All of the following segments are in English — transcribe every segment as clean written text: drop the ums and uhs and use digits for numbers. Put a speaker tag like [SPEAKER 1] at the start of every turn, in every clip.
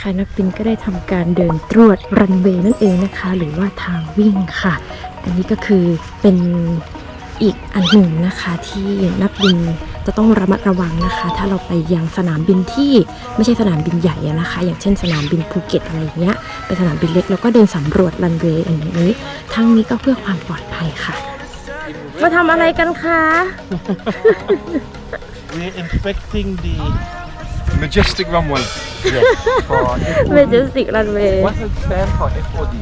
[SPEAKER 1] นะคะนักบินก็ได้ทำการเดินตรวจรันเวย์นั่นเองนะคะหรือว่าทางวิ่งค่ะอันนี้ก็คือเป็นอีกอันหนึ่งนะคะที่นักบินจะต้องระมัดระวังนะคะถ้าเราไปยังสนามบินที่ไม่ใช่สนามบินใหญ่นะคะอย่างเช่นสนามบินภูเก็ตอะไรเงี้ยเป็นสนามบินเล็กแล้วก็เดินสำรวจรันเวย์อย่างนี้ทั้งนี้ก็เพื่อความปลอดภัยค่ะมาทำอะไรกันคะ
[SPEAKER 2] We're inspecting the majestic runway.
[SPEAKER 3] Yes, for FOD.
[SPEAKER 1] Majestic runway
[SPEAKER 3] What does it stand for FOD?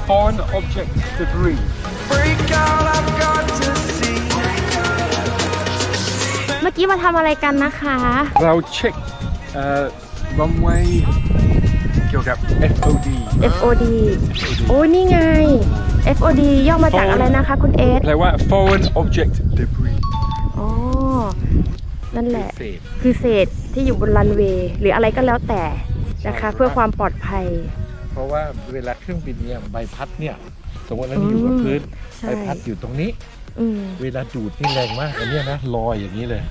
[SPEAKER 3] Foreign object debris.
[SPEAKER 1] เมื่อกี้มาทำอะไรกันนะคะ
[SPEAKER 3] เราเช็คrunway เกี่ยวกับ FOD
[SPEAKER 1] FOD โอ้นี่ไง FOD ย่อมาจากอะไรนะคะคุณเอส
[SPEAKER 3] แปลว่า foreign object debris
[SPEAKER 1] อ๋อนั่นแหละคือเศษที่อยู่บนรันเวย์หรืออะไรก็แล้วแต่นะคะเพื่อความปลอดภัย
[SPEAKER 3] เพราะว่าเวลาเครื่องบินเนี่ยใบพัดเนี่ยสมมติเราอยู่กับพื้นใบพัดอยู่ตรงนี้เวลาดูดนี่แรงมากอันนี้นะลอยอย่างนี้เลย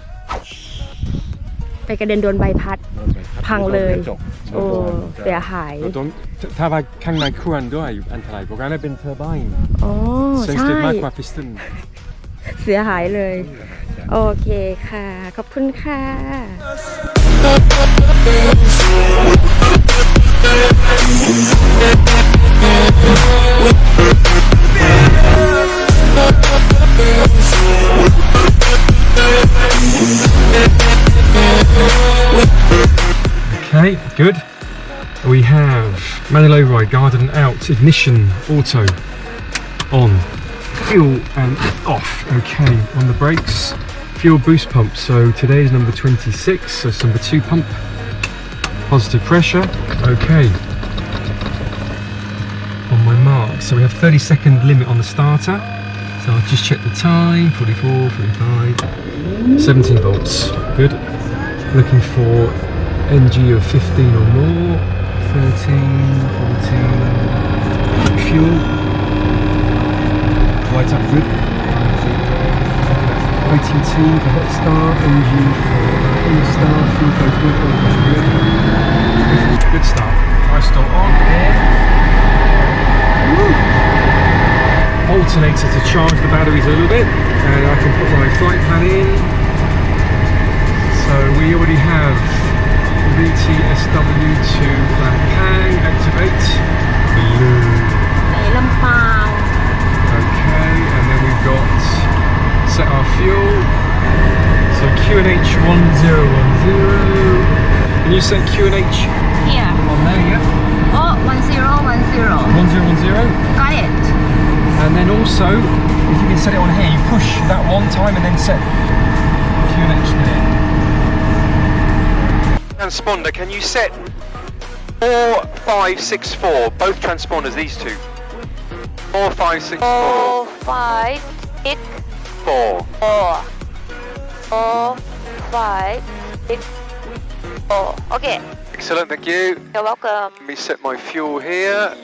[SPEAKER 1] ไปกระเด็นโดนใบพัดพังเลยโอ้เสียหาย
[SPEAKER 3] ถ้าว่าข้างในเครื่องด้วยอันตรายเพราะงั้นเป็นเทอร์ไบน์เซนซิทีฟมากกว่าพิสตัน
[SPEAKER 1] เสียหายเลยโอเคค่ะขอบคุณค่ะ
[SPEAKER 3] Okay, good. We have Manilo Ride Garden out, ignition auto on, fuel and off. Okay, on the brakes, fuel boost pump. So today is number 26, so it's number 2 pump. Positive pressure. Okay. On my mark, so we have 30-second limit on the starter. So I'll just check the time, 44, 45, 17 volts. Good. Looking for NG of 15 or more, 13, 14, fuel, right up good, ITT for hot start, NG for in start, fuel flows good, good start, I still on there, alternator to charge the batteries a little bit, and I can put my flight plan in, so we already have VTSW to Lampang, activate. Blue.
[SPEAKER 1] ไหนลำปาง
[SPEAKER 3] Okay, and then we've got set our fuel. So QNH 1010. Can you set QNH
[SPEAKER 1] here
[SPEAKER 3] on there, yeah?
[SPEAKER 1] oh 1010
[SPEAKER 3] 1010.
[SPEAKER 1] got it
[SPEAKER 3] And then also, if you can set it on here, you push that one time and then set QNH there. Transponder, can you set 4564? Both transponders, these two. 4564.
[SPEAKER 1] 4 5 6
[SPEAKER 3] 4.
[SPEAKER 1] 4 4 5 6 4 okay
[SPEAKER 3] Excellent, thank you.
[SPEAKER 1] you're welcome
[SPEAKER 3] Let me set my fuel here.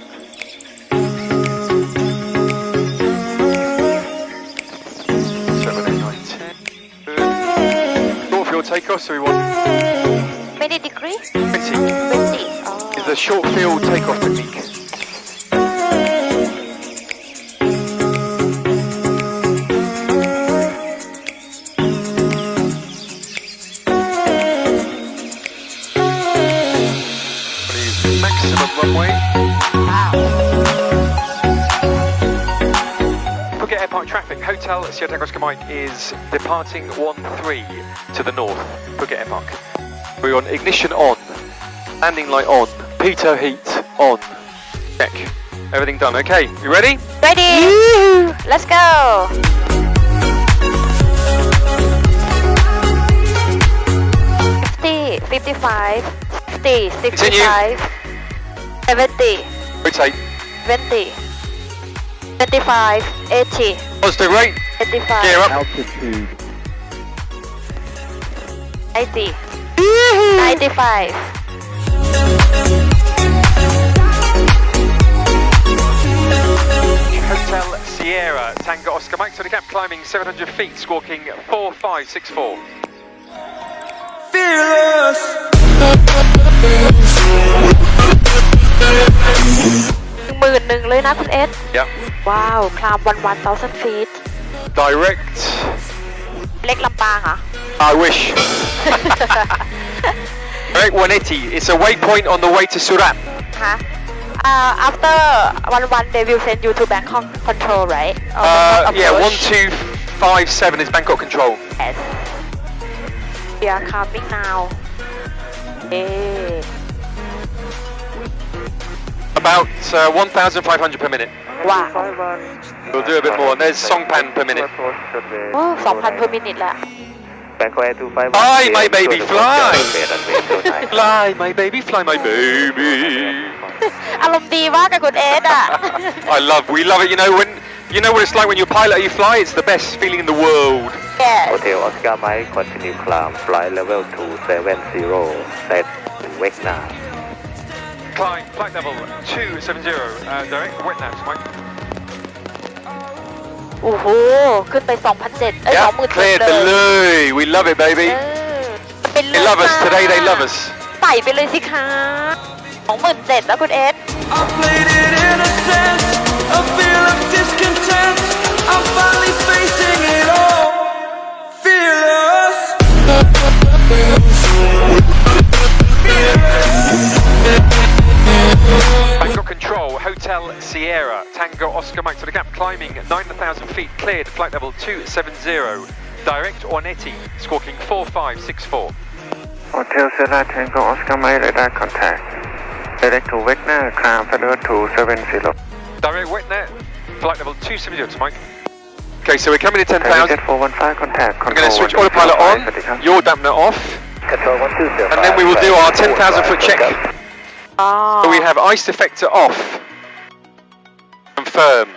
[SPEAKER 3] Short fuel takeoff, so we want
[SPEAKER 1] 20 degrees
[SPEAKER 3] 20.
[SPEAKER 1] 20 oh.
[SPEAKER 3] Is the short fuel takeoff technique. Maximum runway. Phuket Airport traffic. Hotel Sierra Tango Oscar Mike is departing 13 to the north. Phuket Airport. We're on ignition on. Landing light on. Pitot heat on. Check. Everything done. Okay, you ready?
[SPEAKER 1] ready let's go 50 55 60 65 70
[SPEAKER 3] Rotate.
[SPEAKER 1] 20 25 80
[SPEAKER 3] Positive rate.
[SPEAKER 1] 85
[SPEAKER 3] Gear up.
[SPEAKER 2] Altitude.
[SPEAKER 1] 90 95
[SPEAKER 3] Hotel Sierra Tango Oscar Mike to the cap, climbing 700 feet, squawking 4564. Fearless.
[SPEAKER 4] 11,000เลยนะคุณเอส
[SPEAKER 2] Yep.
[SPEAKER 4] ว้าวคลาม1,000 feet
[SPEAKER 2] Direct.
[SPEAKER 4] เล็กลำปางเหรอ
[SPEAKER 2] I wish. Direct 180. It's a waypoint on the way to Surat.
[SPEAKER 4] ฮะafter 1 they will send you to Bangkok control right Or Bangkok
[SPEAKER 2] Yeah,
[SPEAKER 4] approach?
[SPEAKER 2] 1257 is Bangkok control.
[SPEAKER 4] Yes we are coming now
[SPEAKER 2] About 1,500 per minute.
[SPEAKER 4] ว้าว
[SPEAKER 2] We'll do a bit more. And there's Songpan per minute.
[SPEAKER 4] โอ้ 2,000 per minute ละ
[SPEAKER 2] Fly, my baby, fly. Fly, my baby, fly, my baby.
[SPEAKER 4] อารมณ์ดีมากกับคุณเอสอ่ะ
[SPEAKER 2] We love it. You know what it's like when you're a pilot, you fly. It's the best feeling in the world.
[SPEAKER 4] Yes
[SPEAKER 5] Hotel Oscar Mike continue climb flight level 270 set wake now
[SPEAKER 2] Climb, flight level 270. Direct, wet now, Mike.
[SPEAKER 4] โอ้โห ขึ้นไป 2,700 เอ้ย
[SPEAKER 2] Yeah,
[SPEAKER 4] 20,000
[SPEAKER 2] cleared
[SPEAKER 4] เล
[SPEAKER 2] the
[SPEAKER 4] ย
[SPEAKER 2] loo. We love it, baby.
[SPEAKER 4] เป็น
[SPEAKER 2] They love us today. They love us.
[SPEAKER 4] ใส่ไปเลยสิคะ 27,000 แล้วคุณเอส
[SPEAKER 6] I played it innocent, a feel of discontent. I'm finally facing it all, fearless.
[SPEAKER 2] Bangkok Control, Hotel Sierra, Tango Oscar Mike to the gap, climbing 9,000 feet, cleared, flight level 270, direct Orneti, squawking 4564.
[SPEAKER 5] Hotel Sierra Tango Oscar Mike radar contact direct to Wagner climb flight level 270
[SPEAKER 2] Direct Wetnet, flight level 270 to Mike. Okay, so we're coming to 10,000.
[SPEAKER 5] 415 contact
[SPEAKER 2] I'm going to switch autopilot on, your dampener off,
[SPEAKER 5] control 1205
[SPEAKER 2] and then we will do our 10,000 foot check.
[SPEAKER 4] อ๋อ
[SPEAKER 2] So we have ice defector off. Confirm.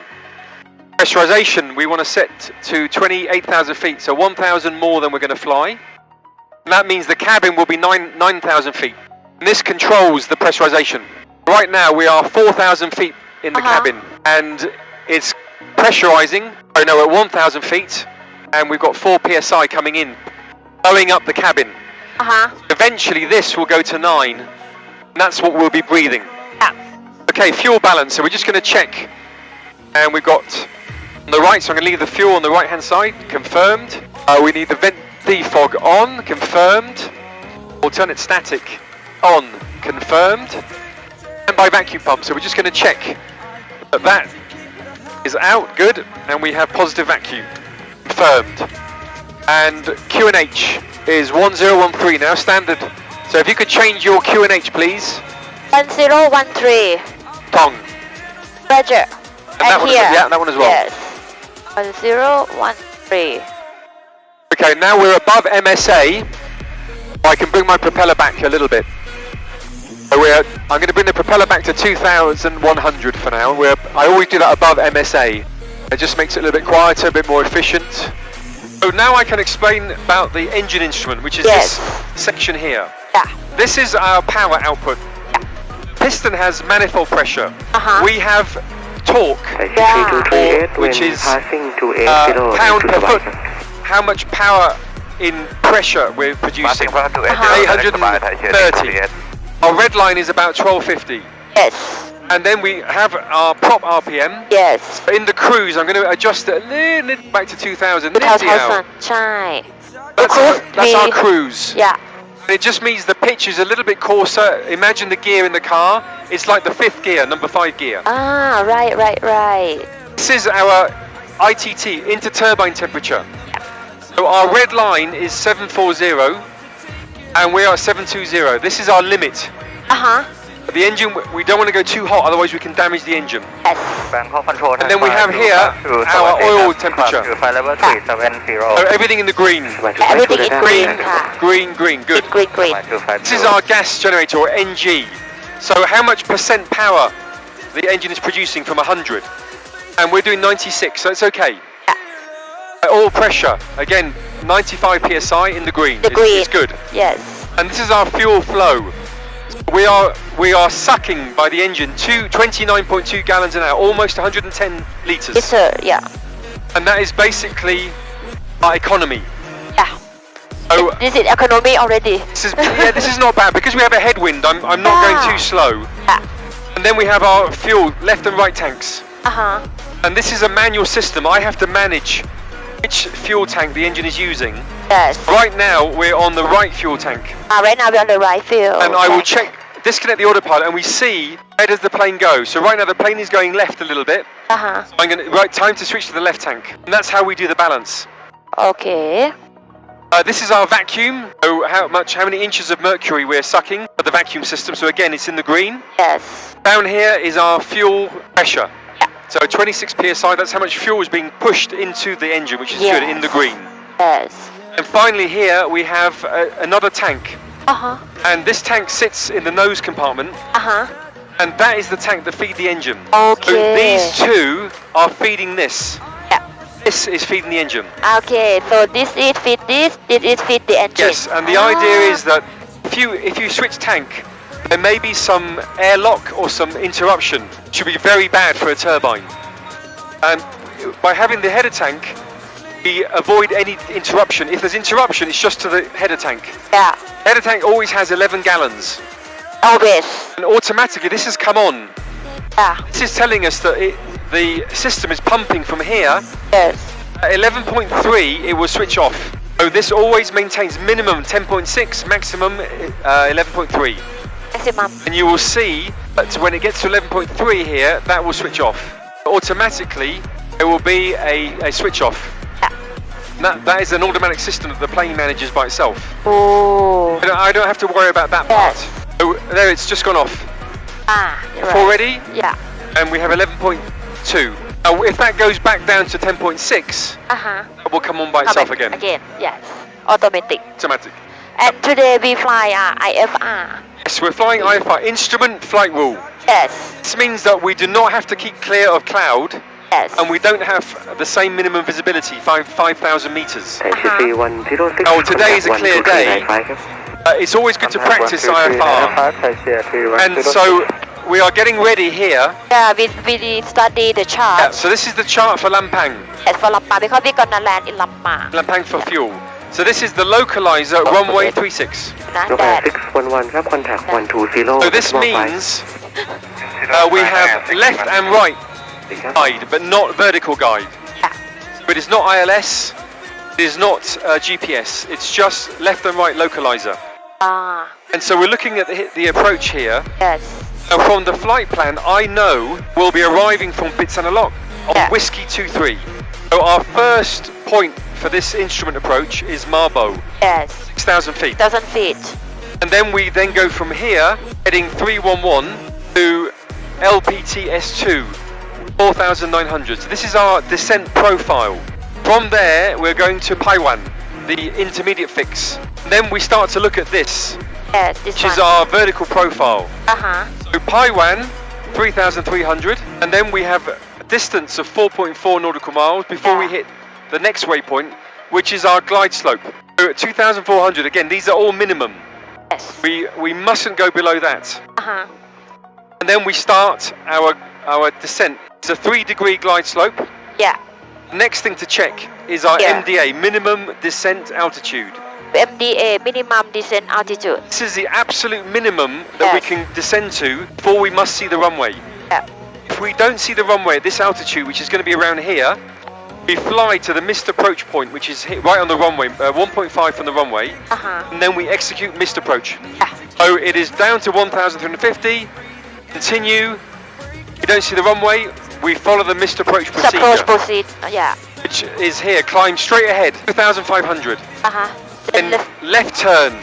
[SPEAKER 2] Pressurization, we want to set to 28,000 feet, so 1,000 more than we're going to fly. And that means the cabin will be 9,000 feet. And this controls the pressurization. Right now we are 4,000 feet in the cabin, and it's pressurizing. Oh no, at 1,000 feet, and we've got 4 psi coming in, blowing up the cabin.
[SPEAKER 4] อ่ะฮะ
[SPEAKER 2] Eventually this will go to 9, and that's what we'll be breathing.
[SPEAKER 4] Yeah.
[SPEAKER 2] Okay, fuel balance, so we're just going to check. And we've got on the right, so I'm going to leave the fuel on the right hand side, confirmed. We need the vent defog on, confirmed. Alternate static on, confirmed. And by vacuum pump, so we're just going to check that that is out, good, and we have positive vacuum, confirmed. And QNH is 1013 now, standard. So if you could change your QNH, please.
[SPEAKER 4] 1013
[SPEAKER 2] Tong.
[SPEAKER 4] Roger
[SPEAKER 2] And that one,
[SPEAKER 4] here
[SPEAKER 2] yeah, that one as well.
[SPEAKER 4] Yes 1013
[SPEAKER 2] Okay, now we're above MSA. I can bring my propeller back a little bit. So I'm going to bring the propeller back to 2,100 for now. I always do that above MSA. It just makes it a little bit quieter, a bit more efficient. So now I can explain about the engine instrument, which is this section here.
[SPEAKER 4] Yeah.
[SPEAKER 2] This is our power output. Piston has manifold pressure. We have torque, which is pound per foot. How much power in pressure we're producing? 830. Our red line is about 1250.
[SPEAKER 4] Yes
[SPEAKER 2] And then we have our prop RPM.
[SPEAKER 4] Yes
[SPEAKER 2] In the cruise, I'm going to adjust it a little back to 2,000.
[SPEAKER 4] 2,000 ใช่
[SPEAKER 2] That's our cruise.
[SPEAKER 4] Yeah
[SPEAKER 2] It just means the pitch is a little bit coarser. Imagine the gear in the car. It's like the 5th gear, number 5 gear.
[SPEAKER 4] Right
[SPEAKER 2] This is our ITT, interturbine temperature. So our red line is 740 and we are at 720. This is our limit. The engine, we don't want to go too hot, otherwise we can damage the engine.
[SPEAKER 4] Yes
[SPEAKER 5] Bangkok control
[SPEAKER 2] And then we have here our oil temperature.
[SPEAKER 5] flight level 370
[SPEAKER 2] So everything in the green.
[SPEAKER 4] Everything in green ค่ะ
[SPEAKER 2] Green, good.
[SPEAKER 4] Green
[SPEAKER 2] This is our gas generator, or NG. So how much percent power the engine is producing from 100? And we're doing 96, so it's okay. Oil pressure, again, 95 psi in the green. It's good.
[SPEAKER 4] Yes
[SPEAKER 2] And this is our fuel flow. We are sucking by the engine 29.2 gallons an hour, almost 110 litres.
[SPEAKER 4] Yes sir Yeah
[SPEAKER 2] And that is basically our economy.
[SPEAKER 4] Yeah
[SPEAKER 2] So
[SPEAKER 4] This is economy already
[SPEAKER 2] this is not bad because we have a headwind. I'm not going too slow.
[SPEAKER 4] Yeah
[SPEAKER 2] And then we have our fuel left and right tanks. And this is a manual system. I have to manage which fuel tank the engine is using.
[SPEAKER 4] Yes.
[SPEAKER 2] Right now, we're on the right fuel tank.
[SPEAKER 4] Right now we're on the right field.
[SPEAKER 2] And I will disconnect the autopilot, and we see where does the plane go. So right now the plane is going left a little bit. So I'm going to, time to switch to the left tank. And that's how we do the balance.
[SPEAKER 4] Okay.
[SPEAKER 2] This is our vacuum. So how many inches of mercury we're sucking for the vacuum system. So again, it's in the green.
[SPEAKER 4] Yes.
[SPEAKER 2] Down here is our fuel pressure. So 26 psi, that's how much fuel is being pushed into the engine, which is good, in the green.
[SPEAKER 4] Yes.
[SPEAKER 2] And finally here we have another tank. And this tank sits in the nose compartment. And that is the tank that feeds the engine.
[SPEAKER 4] Okay.
[SPEAKER 2] So these two are feeding this. This is feeding the engine.
[SPEAKER 4] Okay, so this is feed this is feed the engine.
[SPEAKER 2] Yes, and the idea is that if you switch tank, there may be some airlock or some interruption, which would be very bad for a turbine. And by having the header tank, we avoid any interruption. If there's interruption, it's just to the header tank.
[SPEAKER 4] Yeah.
[SPEAKER 2] Header tank always has 11 gallons.
[SPEAKER 4] Always.
[SPEAKER 2] And automatically, this has come on.
[SPEAKER 4] Yeah.
[SPEAKER 2] This is telling us that the system is pumping from here.
[SPEAKER 4] Yes.
[SPEAKER 2] At 11.3, it will switch off. So this always maintains minimum 10.6, maximum 11.3.
[SPEAKER 4] Maximum.
[SPEAKER 2] And you will see that when it gets to 11.3 here, that will switch off. Automatically, there will be a switch off. Yeah. That is an automatic system that the plane manages by itself.
[SPEAKER 4] Oh.
[SPEAKER 2] I don't have to worry about that part. So there, it's just gone off.
[SPEAKER 4] Right.
[SPEAKER 2] Already?
[SPEAKER 4] Yeah.
[SPEAKER 2] And we have 11.2. Now, if that goes back down to 10.6, it will come on by itself again.
[SPEAKER 4] Again, yes. Automatic.
[SPEAKER 2] Automatic.
[SPEAKER 4] And today we fly IFR.
[SPEAKER 2] Yes, we're flying IFR, Instrument Flight Rule.
[SPEAKER 4] Yes.
[SPEAKER 2] This means that we do not have to keep clear of cloud.
[SPEAKER 4] Yes.
[SPEAKER 2] And we don't have the same minimum visibility, 5,000 meters.
[SPEAKER 5] Now,
[SPEAKER 2] today is a clear day. It's always good to practice IFR. And so we are getting ready here.
[SPEAKER 4] Yeah, we study the chart.
[SPEAKER 2] Yeah, so this is the chart for Lampang.
[SPEAKER 4] Yes, for Lampang, because we're gonna land in Lampang.
[SPEAKER 2] Lampang for fuel. So this is the localizer, runway 36. So this means we have left and right guide, but not vertical guide. But it's not ILS, it is not GPS, it's just left and right localizer. And so we're looking at the approach here.
[SPEAKER 4] Yes.
[SPEAKER 2] Now from the flight plan, I know we'll be arriving from Pitsanalok on Whiskey 23. So our first point for this instrument approach is Marbo.
[SPEAKER 4] Yes.
[SPEAKER 2] 6,000 feet.
[SPEAKER 4] 1,000 feet.
[SPEAKER 2] And then we then go from here, heading 311 to LPTS2, 4,900. So this is our descent profile. From there, we're going to Paiwan, the intermediate fix. And then we start to look at this, which is our vertical profile. So Paiwan, 3,300, and then we have a distance of 4.4 nautical miles before we hit the next waypoint, which is our glide slope. So at 2,400, again, these are all minimum.
[SPEAKER 4] Yes.
[SPEAKER 2] We mustn't go below that. And then we start our descent. It's a 3-degree glide slope.
[SPEAKER 4] Yeah.
[SPEAKER 2] Next thing to check is our MDA, minimum descent altitude.
[SPEAKER 4] MDA, minimum descent altitude.
[SPEAKER 2] This is the absolute minimum that we can descend to before we must see the runway.
[SPEAKER 4] Yeah.
[SPEAKER 2] If we don't see the runway at this altitude, which is going to be around here, we fly to the missed approach point, which is right on the runway, 1.5 from the runway, and then we execute missed approach. So it is down to 1,350, continue, we don't see the runway, we follow the missed approach procedure. Which is here, climb straight ahead, 2,500. Then left turn,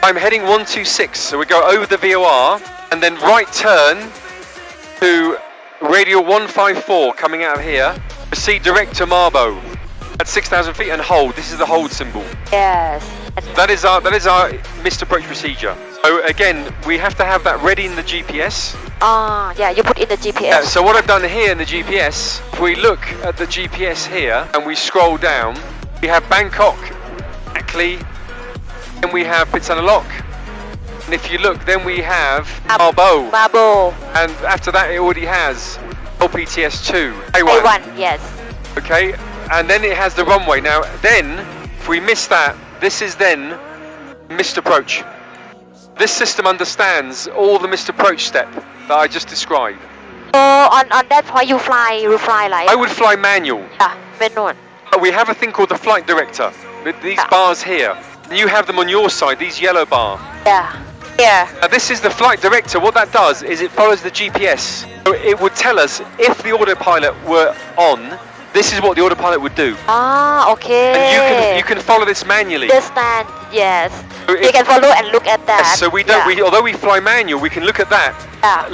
[SPEAKER 2] I'm heading 126, so we go over the VOR, and then right turn to radial 154 coming out of here, proceed direct to Marbo at 6,000 feet and hold. This is the hold symbol.
[SPEAKER 4] Yes.
[SPEAKER 2] That is our missed approach procedure. So again, we have to have that ready in the GPS.
[SPEAKER 4] Yeah, you put in the GPS.
[SPEAKER 2] So what I've done here in the GPS, if we look at the GPS here and we scroll down, we have Bangkok, Ackley, then we have Pitsanalok, and if you look, then we have Marbo. And after that, it already has LPTS2,
[SPEAKER 4] A1, yes.
[SPEAKER 2] Okay, and then it has the runway. Now, then, if we miss that, this is then missed approach. This system understands all the missed approach step. that I just described.
[SPEAKER 4] So on that point you fly like
[SPEAKER 2] I would fly manual.
[SPEAKER 4] manual.
[SPEAKER 2] We have a thing called the flight director with these bars here. You have them on your side, these yellow bar.
[SPEAKER 4] Yeah.
[SPEAKER 2] This is the flight director. What that does is it follows the GPS. So it would tell us if the autopilot were on, this is what the autopilot would do.
[SPEAKER 4] Okay.
[SPEAKER 2] And you can follow this manually.
[SPEAKER 4] Understand? Yes.
[SPEAKER 2] So
[SPEAKER 4] You can follow and look at that.
[SPEAKER 2] Yes, so we don't. Although we fly manual, we can look at that.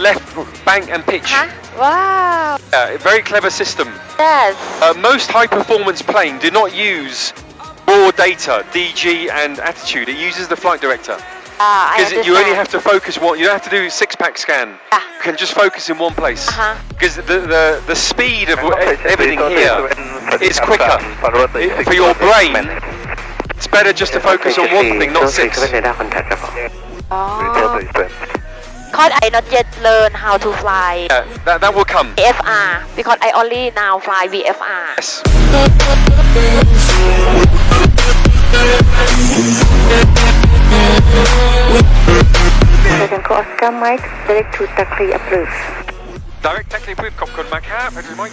[SPEAKER 2] Left, bank, and pitch.
[SPEAKER 4] Wow.
[SPEAKER 2] Very clever system.
[SPEAKER 4] Yes.
[SPEAKER 2] Most high-performance plane do not use raw data, DG and attitude. It uses the flight director. Because you only have to focus one. You don't have to do six-pack scan. You can just focus in one place. Because the speed of everything here is quicker. For your brain, it's better just to focus on one thing, not six.
[SPEAKER 4] Because I not yet learn how to fly
[SPEAKER 2] That will come.
[SPEAKER 4] VFR because I only now fly VFR.
[SPEAKER 2] Yes.
[SPEAKER 5] Oscar Mike, direct to Takri approved.
[SPEAKER 2] Direct technically approved. ขอบคุณมากครับไปดูไหม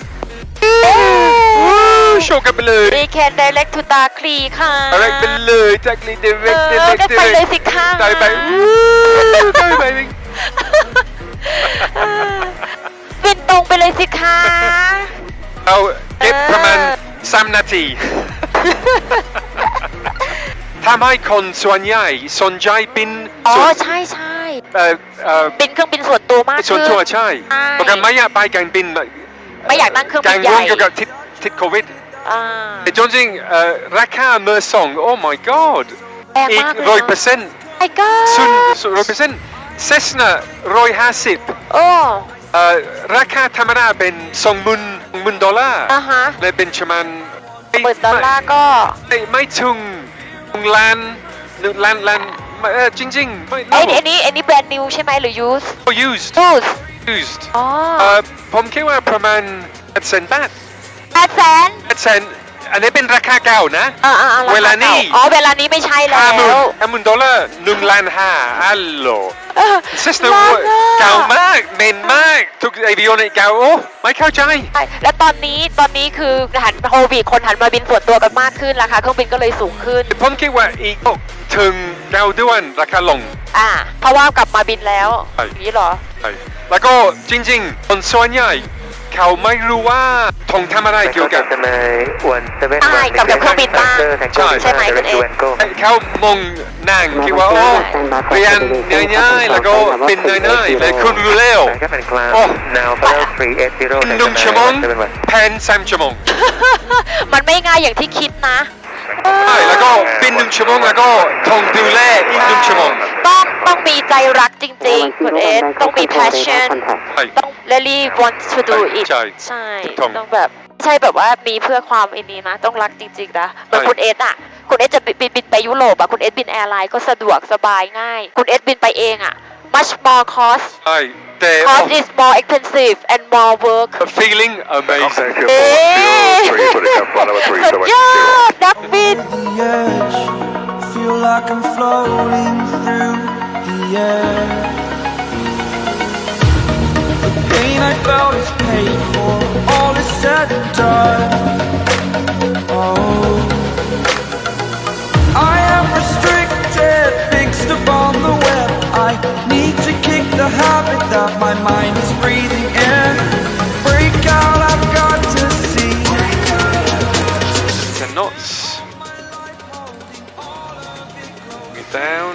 [SPEAKER 2] โชว์กันไปเลย
[SPEAKER 4] We can direct to ตาคลีค่ะ
[SPEAKER 2] direct ไปเลย technically direct
[SPEAKER 4] ก็ไปเลยสิค่ะ
[SPEAKER 2] ได้ไป
[SPEAKER 4] บินตรงไปเลยสิค่ะ
[SPEAKER 2] เอาเก็บประมาณ3 นาทีทำให้คนส่วนใหญ่สนใจบิน
[SPEAKER 4] ใช่บินเครื่องบินส่วนตัวมากขึ้น
[SPEAKER 2] ส่วนตัวใช่เพราะกันไม่อยากไปการบิน
[SPEAKER 4] ไม่อยากนั่งเครื่องบินใหญ่
[SPEAKER 2] การเกี่ยวกับทิศโควิดแต่จริงๆราคาเมื่อส่ง oh my god อีก 100%
[SPEAKER 4] my god
[SPEAKER 2] 100% Cessna 150ราคาธรรมดาเป็น$20,000และเป็นประมาณ
[SPEAKER 4] $10,000ก็
[SPEAKER 2] ไม่ถึงล้านจริงๆไม่
[SPEAKER 4] อันนี้แบรนด์นิวใช่ไหมหรือ used
[SPEAKER 2] used ผมคิดว่าประมาณ800,000 บาท800,000อันนี้เป็นราคาเก่านะเวลานี้
[SPEAKER 4] ไม่ใช่แล้ว
[SPEAKER 2] $50,000 1,500,000ฮัลโหลซิสเต็มเก่ามากเมนมากทุกเก่าโอ้ไม่เข้าใจ
[SPEAKER 4] และตอนนี้คือโควิดคนหันมาบินส่วนตัวกันมากขึ้นราคาเครื่องบินก็เลยสูงขึ้น
[SPEAKER 2] ผมคิดว่าอีกถึง9 เดือนราคาลง
[SPEAKER 4] เพราะว่ากลับมาบินแล้วนี้เหรอ
[SPEAKER 2] แล้วก็จริงๆคนส่วนใหญ่เขาไม่รู้ว่าทงทำอะไรเกี่ยวกับ
[SPEAKER 4] กับเครื่องบินบ้างใช่ไหมคุณเอก
[SPEAKER 2] เขามองนางคิดว่าโอ้เรียนง่ายๆแล้วก็เป็นง่ายๆและคุณรู้แล้วโอ้1 ชั่วโมงแผน3 ชั่วโมง
[SPEAKER 4] มันไม่ง่ายอย่างที่คิดนะ
[SPEAKER 2] ใช่แล้วก็บิน1 ชั่วโมงแล้วก็ทงดูแลอีก1 ชั่วโมง
[SPEAKER 4] ต้องมีใจรักจริงๆคุณเอสต้องมี passion ต้อง really want to do it ใช่ต้องแบบใช่แบบว่ามีเพื่อความอันนี้นะต้องรักจริงๆนะเหมือนคุณเอสคุณเอสจะบินไปยุโรปคุณเอสบินแอร์ไลน์ก็สะดวกสบายง่ายคุณเอสบินไปเองmuch more cost cost is more expensive and more work
[SPEAKER 2] feeling amazing
[SPEAKER 4] สุดยอดนักบิน
[SPEAKER 6] Feel like I'm floating through the air. The pain I felt is paid for, all is said and done. Oh, I am restricted, fixed upon the web. I need to kick the habit that my mind is breathing in. Break out, I've got to see.
[SPEAKER 2] The knots. Down.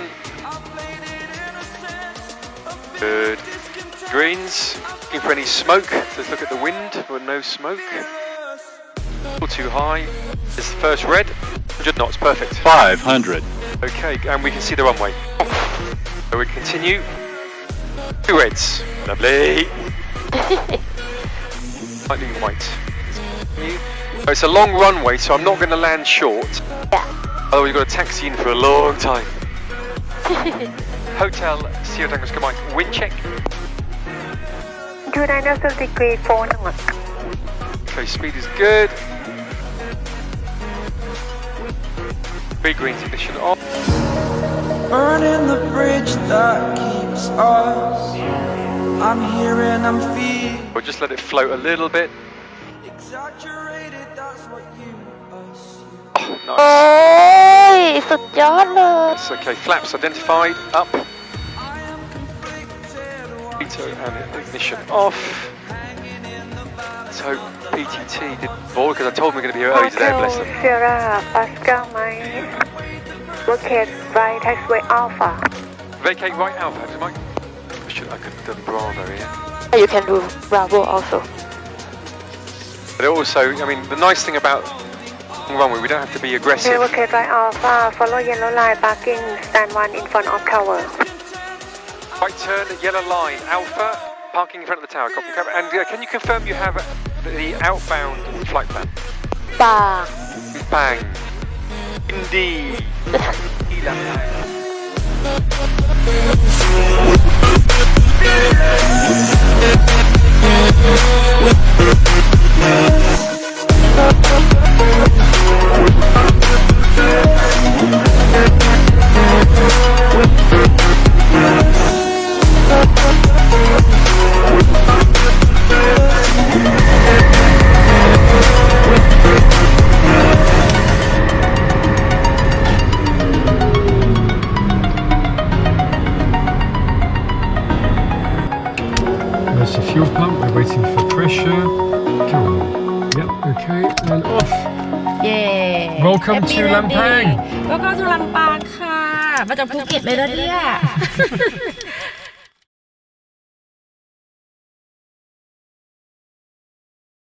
[SPEAKER 2] Good. Greens. Looking for any smoke. Let's look at the wind, but no smoke. Not too high. This is the first red. 100 knots, perfect.
[SPEAKER 7] 500.
[SPEAKER 2] Okay, and we can see the runway. So we continue. 2 reds. Lovely. Slightly white. Oh, it's a long runway, so I'm not going to land short. Although we've got a taxi in for a long time. Hotel Sierra Tango Oscar Mike, wind check.
[SPEAKER 5] 29 degree 4 knots.
[SPEAKER 2] Okay, speed is good. Big green ignition on.
[SPEAKER 6] Burning the bridge that keeps us I'm here and I'm feeling
[SPEAKER 2] We'll just let it float a little bit.
[SPEAKER 6] exaggerated, that's what you assume.
[SPEAKER 2] Oh,
[SPEAKER 4] โอ้
[SPEAKER 2] nice.
[SPEAKER 4] ยสุดยอดเลย
[SPEAKER 2] It's okay. Flaps identified. Up.
[SPEAKER 6] I am conflicted,
[SPEAKER 2] Veto and ignition off. Let's hope PTT didn't board because I told them we were going to be here early today. Bless them.
[SPEAKER 5] Sierra Oscar Mike Vacate right taxiway Alpha
[SPEAKER 2] Vacate right Alpha. I could have done Bravo here.
[SPEAKER 4] You can do Bravo also
[SPEAKER 2] But also, I mean, the nice thing about long runway, we don't have to be aggressive.
[SPEAKER 5] Vacate right Alpha follow yellow line parking stand 1 in front of tower
[SPEAKER 2] Right turn, yellow line, Alpha, parking in front of the tower. Copy, copy. And can you confirm you have the outbound flight plan?
[SPEAKER 4] ปาก
[SPEAKER 2] Bang. Indeed.
[SPEAKER 3] There's the fuel pump, we're waiting for pressure. Come on. Yep, okay, and off.
[SPEAKER 1] เย้
[SPEAKER 3] Welcome to Lampang
[SPEAKER 1] Welcome to ลำปางค่ะ มาจากภูเก็ตเลยนะเนี่ย